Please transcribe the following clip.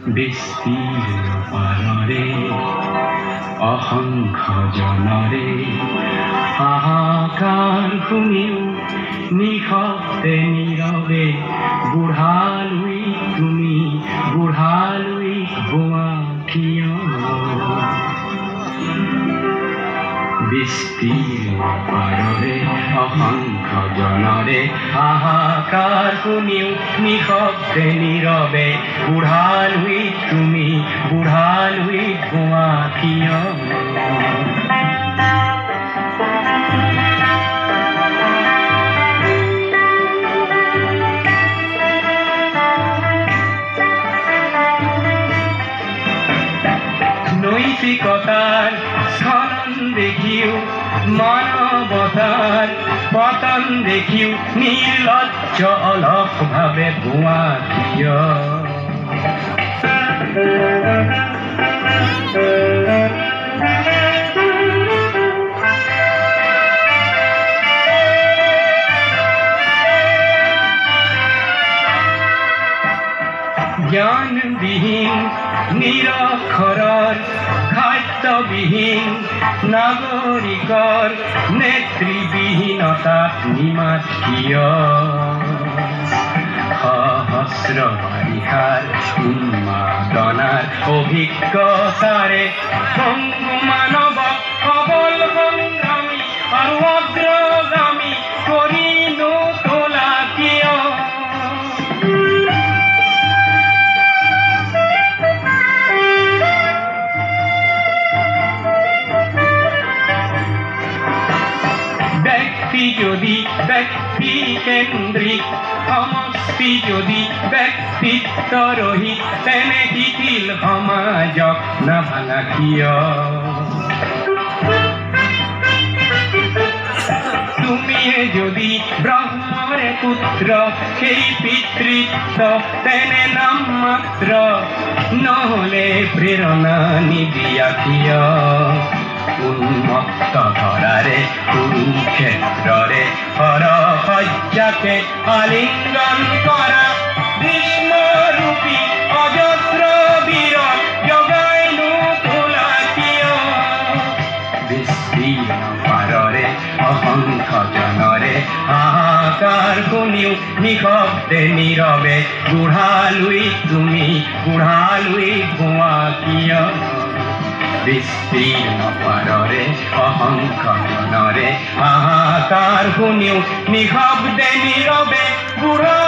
বিস্তীৰ্ণ পাৰৰে অসংখ্য জনৰে হাহাকাৰ শুনিও নিশব্দে নীৰৱে বুঢ়ালৈ তুমি বুঢ়ালৈ গোৱা কিয় বিস্তীৰ্ণ পাৰৰে অসংখ্য জনৰে হাহাকাৰ শুনিও নিশব্দে নীৰৱে বুঢ়ালৈ তুমি বুঢ়ালৈ গোৱা কিয় নৈতিকতাৰ স্খলন দেখিও মানৱতাৰ পতন দেখিও নিৰ্লজ্জ অলসভাৱে গোৱা কিয় জ্ঞানবিহীন নিৰক্ষৰৰ খাদ্যবিহীন নাগৰিকৰ নেতৃবিহীনতাত নিমাত কিয় সহস্ৰ বাৰিষাৰ উন্মাদনাৰ অভিজ্ঞতাৰে পংগু মানৱক সবল সংগ্ৰামী আৰু অগ্ৰগামী কৰি নোতোলা কিয় যদি ব্যক্তি কেন্দ্ৰিক সমষ্টি যদি ব্যক্তিত্ব ৰহিত তেনে শিথিল সমাজক নাভাঙা কিয় তুমিয়ে যদি ব্ৰহ্মৰে পুত্ৰ সেই পিতৃত্ব তেনে নাম মাত্ৰ নহলে প্ৰেৰণা নিদিয়া কিয় উন্মত্ত ধৰাৰে কুৰুক্ষেত্ৰৰে হৰসজ্জাকে আলিংগন কৰা ভীষ্মৰূপী অজস্ৰ বীৰক জগাই নোতোলা কিয় বিস্তীৰ্ণ পাৰৰে অসংখ্য জনৰে হাহাকাৰ শুনিও নিশব্দে নীৰৱে বুঢ়ালৈ তুমি বুঢ়ালৈ গোৱা কিয় বিস্তীৰ্ণ পাৰৰে অসংখ্য জনৰে হাহাকাৰ শুনিও নিশব্দে নীৰৱে বুঢ়া